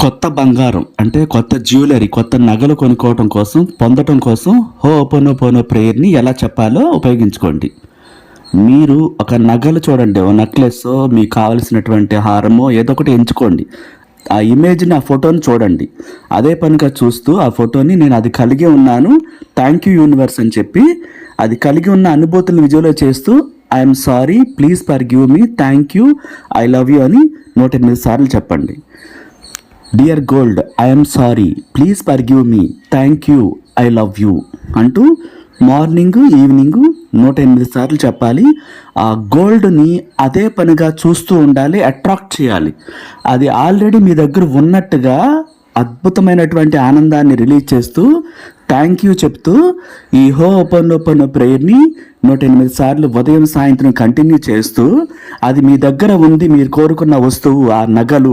కొత్త బంగారం అంటే కొత్త జ్యువెలరీ, కొత్త నగలు కొనుక్కోవటం కోసం, పొందటం కోసం హోపోనోపోనో ప్రేయర్‌ని ఎలా చెప్పాలో ఉపయోగించుకోండి. మీరు ఒక నగలు చూడండి. ఓ నెక్లెస్సో, మీకు కావాల్సినటువంటి హారమో ఏదో ఒకటి ఎంచుకోండి. ఆ ఇమేజ్‌ని, ఆ ఫోటోని చూడండి. అదే పనిగా చూస్తూ ఆ ఫోటోని నేను అది కలిగి ఉన్నాను, థ్యాంక్ యూ యూనివర్స్ అని చెప్పి, అది కలిగి ఉన్న అనుభూతులను విజువలైజ్ చేస్తూ I'm sorry, please forgive me, thank you, I love you అని 108 సార్లు చెప్పండి. Dear gold, I'm sorry, please forgive me, thank you, I love you అంటూ మార్నింగ్ ఈవినింగ్ 108 సార్లు చెప్పాలి. ఆ గోల్డ్ని అదే పనిగా చూస్తూ ఉండాలి, అట్రాక్ట్ చేయాలి. అది ఆల్రెడీ మీ దగ్గర ఉన్నట్టుగా అద్భుతమైనటువంటి ఆనందాన్ని రిలీజ్ చేస్తూ థ్యాంక్ యూ చెప్తూ ఈ హోపోనోపోనో ప్రేయర్ని 108 సార్లు ఉదయం సాయంత్రం కంటిన్యూ చేస్తూ, అది మీ దగ్గర ఉంది, మీరు కోరుకున్న వస్తువు, ఆ నగలు,